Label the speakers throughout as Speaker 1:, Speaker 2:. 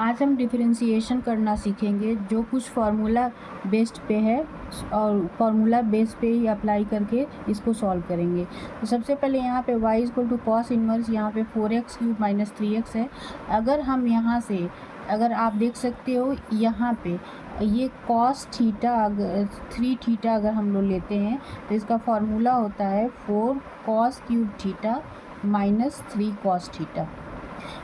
Speaker 1: आज हम डिफरेंशिएशन करना सीखेंगे, जो कुछ फार्मूला बेस्ड पे है और फार्मूला बेस पे ही अप्लाई करके इसको सॉल्व करेंगे। तो सबसे पहले यहाँ पे y equal to cos inverse, यहाँ पे 4x क्यूब माइनस 3x है। अगर हम यहाँ से, अगर आप देख सकते हो यहाँ पे ये कॉस थीटा, अगर 3 थीटा अगर हम लोग लेते हैं तो इसका फार्मूला होता है 4 cos cube theta minus 3 cos theta.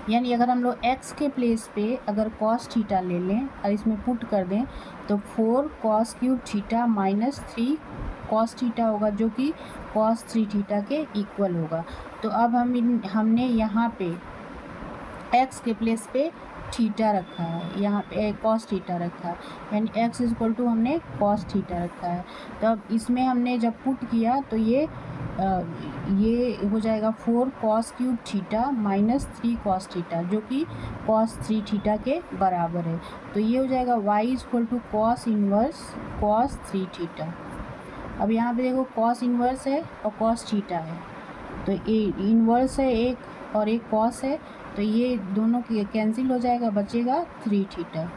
Speaker 1: यानी अगर हम लोग x के प्लेस पे अगर कॉस थीटा ले लें और इसमें पुट कर दें तो 4 cos cube theta minus 3 cos theta होगा, जो कि कॉस 3 थीटा के इक्वल होगा। तो अब हमने यहाँ पे x के प्लेस पे थीटा रखा है, यहाँ पे कॉस थीटा रखा है, यानी x इक्वल टू हमने कॉस थीटा रखा है। तो अब इसमें हमने जब पुट किया तो ये हो जाएगा 4 cos cube theta minus 3 cos theta, जो कि कॉस 3 थीटा के बराबर है। तो ये हो जाएगा y equal to cos inverse cos 3 theta. अब यहाँ पे देखो कॉस इनवर्स है और कॉस थीटा है, तो ये इनवर्स है एक और एक कॉस है, तो ये दोनों की कैंसिल हो जाएगा, बचेगा 3 theta,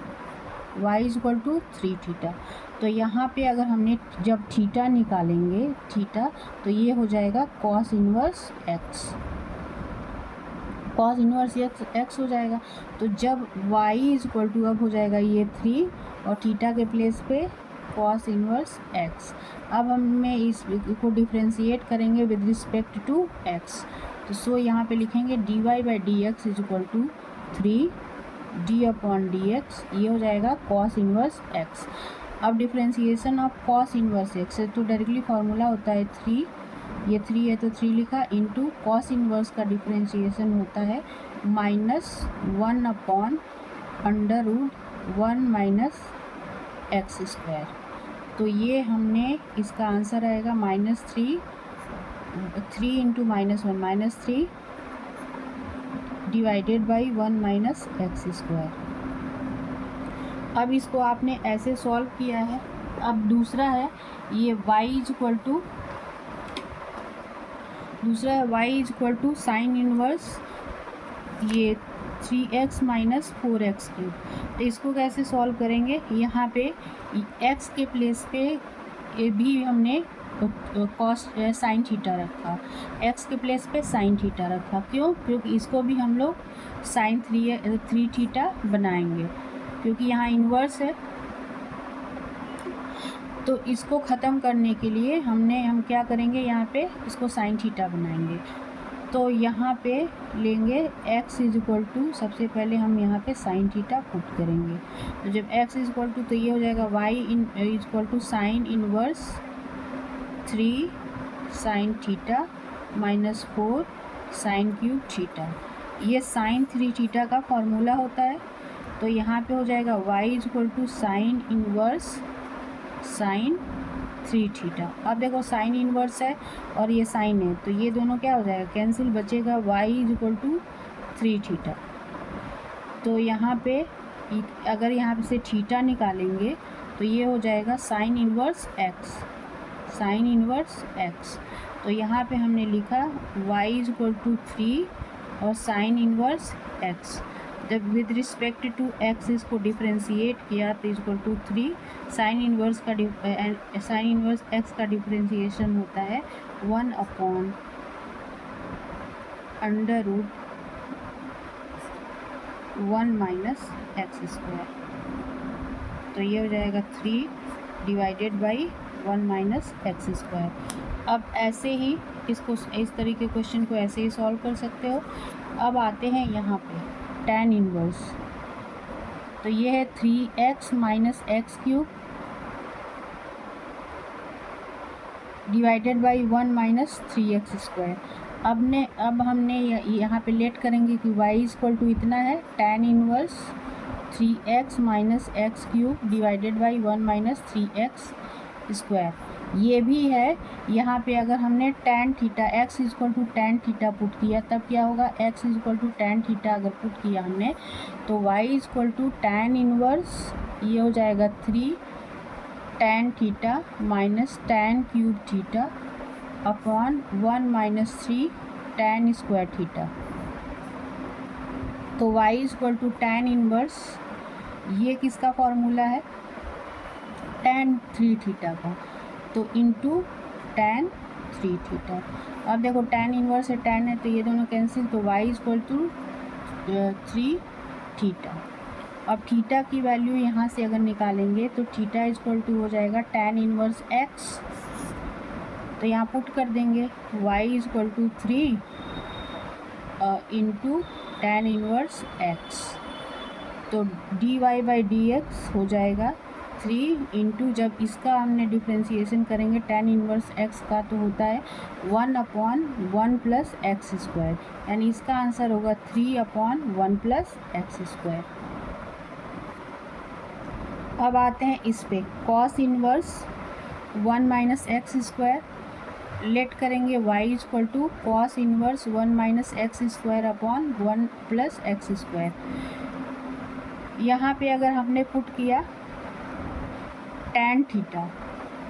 Speaker 1: y equal to 3 theta. तो यहाँ पे अगर हमने जब थीटा निकालेंगे थीटा, तो ये हो जाएगा cos inverse x, cos inverse x हो जाएगा। तो जब y इक्वल टू अब हो जाएगा ये 3 और थीटा के प्लेस पे कॉस इनवर्स x। अब हमें इसको डिफ्रेंशिएट करेंगे विद रिस्पेक्ट टू x। तो सो यहाँ पे लिखेंगे dy by d x is equal to 3 d upon d x, ये हो जाएगा कॉस इनवर्स x। अब differentiation of cos inverse x है तो डायरेक्टली फार्मूला होता है 3, ये 3 है तो 3 लिखा, इंटू कॉस इनवर्स का डिफ्रेंशिएशन होता है -1 upon under root 1 minus x square. तो ये हमने इसका आंसर आएगा -3 into -1 -3 divided by 1 minus x square. अब इसको आपने ऐसे सॉल्व किया है। अब दूसरा है ये y इक्वल टू, दूसरा है y equal to sine inverse ये 3x माइनस 4x क्यूब। तो इसको कैसे सॉल्व करेंगे, यहाँ पे x के प्लेस पे ये भी हमने कॉस साइन थीटा रखा, x के प्लेस पे साइन थीटा रखा। क्यों? क्योंकि इसको भी हम लोग साइन 3 थीटा बनाएंगे, क्योंकि यहाँ इन्वर्स है। तो इसको ख़त्म करने के लिए हम क्या करेंगे, यहाँ पे इसको साइन थीटा बनाएंगे। तो यहाँ पे लेंगे x इज इक्वल टू, सबसे पहले हम यहाँ पे साइन थीटा पुट करेंगे। तो जब x इज इक्वल टू, तो ये हो जाएगा y is equal to sine inverse 3 sine theta minus 4 sine cube theta. ये साइन 3 थीटा का फॉर्मूला होता है। तो यहाँ पे हो जाएगा y is equal to sine inverse sine 3 theta. अब देखो साइन इनवर्स है और ये साइन है, तो ये दोनों क्या हो जाएगा, कैंसिल, बचेगा y is equal to 3 theta. तो यहाँ पे अगर यहाँ से थीटा निकालेंगे तो ये हो जाएगा sign inverse x, sine inverse x। तो यहाँ पे हमने लिखा y इज इक्वल टू 3 और साइन इनवर्स x। जब विद रिस्पेक्ट टू x इसको डिफ्रेंशिएट किया तो इक्वल टू 3 साइन इनवर्स का साइन इनवर्स x का डिफ्रेंशिएशन होता है 1 upon under root 1 minus x square. तो ये हो जाएगा 3 divided by 1 minus x square. अब ऐसे ही इसको, इस तरीके क्वेश्चन को ऐसे ही सॉल्व कर सकते हो। अब आते हैं यहाँ पे tan इनवर्स। तो ये है 3x minus x cube divided by 1 minus 3x square. अब हमने यहाँ पे लेट करेंगे कि y इक्वल टू इतना है tan inverse 3x minus x cube divided by 1 minus 3x square. ये भी है, यहाँ पे अगर हमने tan theta x equal to tan theta put किया तब क्या होगा, x equal to tan theta अगर पुट किया हमने तो y equal to tan inverse, ये हो जाएगा 3 tan theta minus tan cube theta upon 1 minus 3 tan square theta. तो y is equal to tan inverse, ये किसका फॉर्मूला है, tan 3 थीटा का, तो इंटू tan 3 थीटा। अब देखो tan इनवर्स से tan है तो ये दोनों कैंसिल, तो y is equal to 3 theta. अब थीटा की वैल्यू यहाँ से अगर निकालेंगे तो थीटा इज इक्वल टू हो जाएगा tan इनवर्स x, तो यहाँ पुट कर देंगे y is equal to 3 into tan inverse x, तो dy बाई dx हो जाएगा 3 इंटू, जब इसका हमने डिफ्रेंसिएशन करेंगे tan इनवर्स x का तो होता है 1/1 प्लस एक्स स्क्वायर, यानी इसका आंसर होगा 3/1 प्लस एक्स स्क्वायर। अब आते हैं इस पे, cos inverse 1 minus x square, let करेंगे y is equal to cos inverse 1 minus x square upon 1 plus x square. यहाँ पे अगर हमने पुट किया tan थीटा,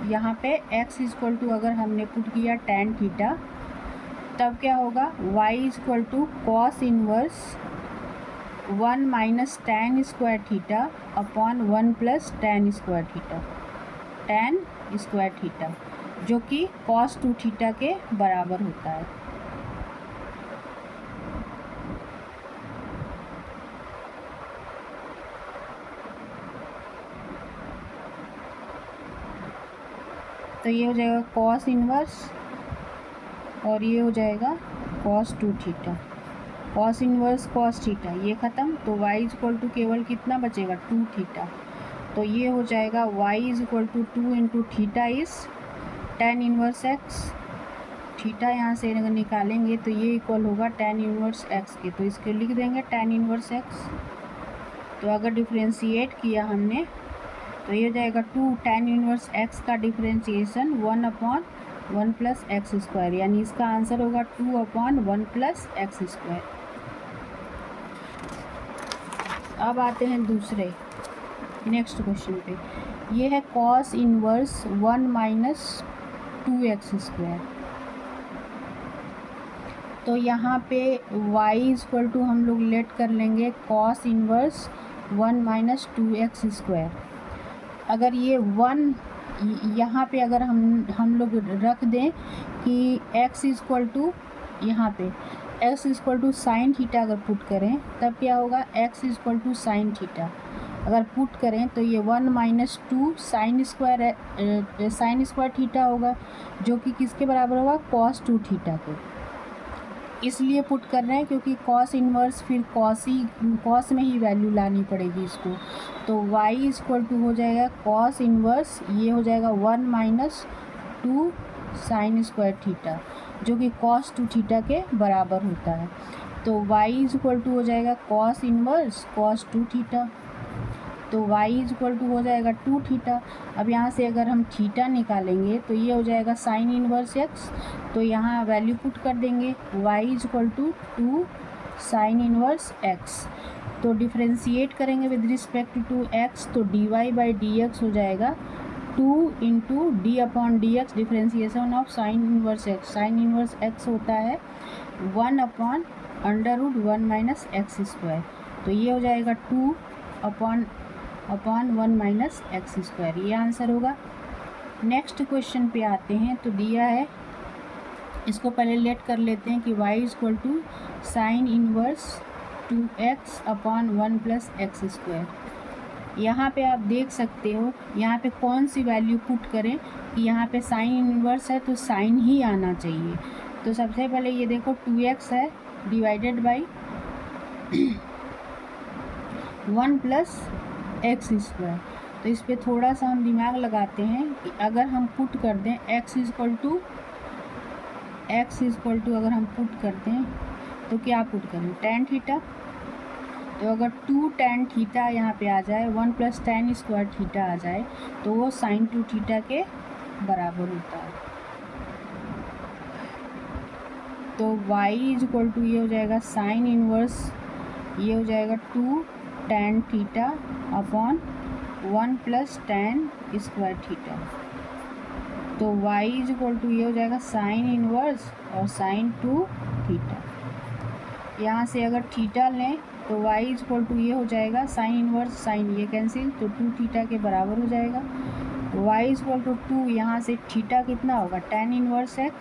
Speaker 1: यहाँ पे x इज इक्वल टू अगर हमने पुट किया tan थीटा, तब क्या होगा, y is equal to cos inverse 1 minus tan square theta upon 1 plus tan square theta, tan square theta, जो कि cos 2 थीटा के बराबर होता है। तो ये हो जाएगा cos इनवर्स और ये हो जाएगा cos 2 theta, cos inverse cos theta ये ख़त्म, तो y इज इक्वल टू केवल कितना बचेगा 2 थीटा, तो ये हो जाएगा y is equal to 2 into theta is tan inverse x, theta यहाँ से अगर निकालेंगे तो ये इक्वल होगा tan इनवर्स x के, तो इसके लिख देंगे tan इनवर्स x। तो अगर डिफ्रेंशिएट किया हमने तो ये हो जाएगा 2 tan इनवर्स x का डिफ्रेंशिएशन 1/1 प्लस एक्स स्क्वायर, यानी इसका आंसर होगा 2/1 प्लस एक्स स्क्वायर। अब आते हैं दूसरे नेक्स्ट क्वेश्चन पे, ये है cos inverse 1 minus 2x square. तो यहाँ पे y इज इक्वल टू हम लोग लेट कर लेंगे cos inverse 1 minus 2x square. अगर ये 1 यहाँ पे अगर हम लोग रख दें कि x इज इक्वल टू, यहाँ पे x is equal to sine theta अगर पुट करें तब क्या होगा, x is equal to sine theta अगर पुट करें तो ये 1 माइनस 2 साइन स्क्वायर थीटा होगा, जो कि किसके बराबर होगा, cos 2 थीटा के। इसलिए पुट कर रहे हैं क्योंकि cos इनवर्स फिर cos में ही वैल्यू लानी पड़ेगी इसको, तो y इज इक्वल टू हो जाएगा cos इनवर्स, ये हो जाएगा 1 माइनस 2 साइन स्क्वायर थीटा, जो कि cos 2 थीटा के बराबर होता है। तो y इज इक्वल टू हो जाएगा cos इनवर्स cos 2 थीटा, तो y इज इक्वल टू हो जाएगा 2 थीटा। अब यहाँ से अगर हम थीटा निकालेंगे तो ये हो जाएगा साइन इनवर्स x, तो यहाँ वैल्यू पुट कर देंगे y is equal to 2 sine inverse x, तो डिफ्रेंशिएट करेंगे विद रिस्पेक्ट टू x, तो dy बाई dx हो जाएगा 2 into d upon d x, differentiation of sine inverse x, sine inverse x होता है 1 अपॉन √1 माइनस एक्स स्क्वायर, तो ये हो जाएगा 2 अपॉन 1 माइनस एक्स स्क्वायर, ये आंसर होगा। नेक्स्ट क्वेश्चन पे आते हैं, तो दिया है, इसको पहले लेट कर लेते हैं कि y is equal to sine inverse 2x upon 1 plus x square. यहाँ पे आप देख सकते हो यहाँ पे कौन सी वैल्यू पुट करें कि यहाँ पे साइन इनवर्स है तो साइन ही आना चाहिए। तो सबसे पहले ये देखो 2x है divided by 1 plus x square, तो इस पर थोड़ा सा हम दिमाग लगाते हैं कि अगर हम पुट कर दें x इज इक्वल टू अगर हम पुट करते हैं तो क्या पुट करें, tan थीटा, तो अगर 2 tan थीटा यहाँ पे आ जाए 1 प्लस tan स्क्वायर थीटा आ जाए तो वो साइन 2 थीटा के बराबर होता है। तो y इज इक्वल टू ये हो जाएगा साइन इनवर्स, ये हो जाएगा 2 tan theta upon 1 plus tan square theta, तो y इज इक्वल टू ये हो जाएगा साइन इनवर्स और साइन 2 थीटा। यहाँ से अगर थीटा लें तो y इक्वल टू ये हो जाएगा साइन इनवर्स, साइन ये कैंसिल, तो 2 थीटा के बराबर हो जाएगा। तो y इक्वल टू 2, यहाँ से थीटा कितना होगा tan इनवर्स x,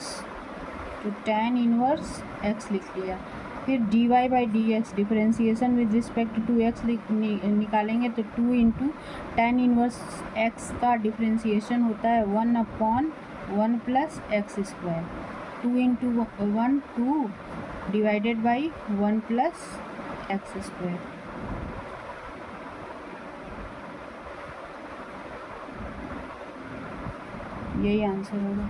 Speaker 1: तो tan इनवर्स x लिख लिया। फिर dy by d x differentiation with respect to x निकालेंगे, तो 2 इंटू tan इनवर्स x का डिफ्रेंसीसन होता है 1/1 plus x square, 2 into 1 2 divided by 1 plus x square. यही आंसर होगा।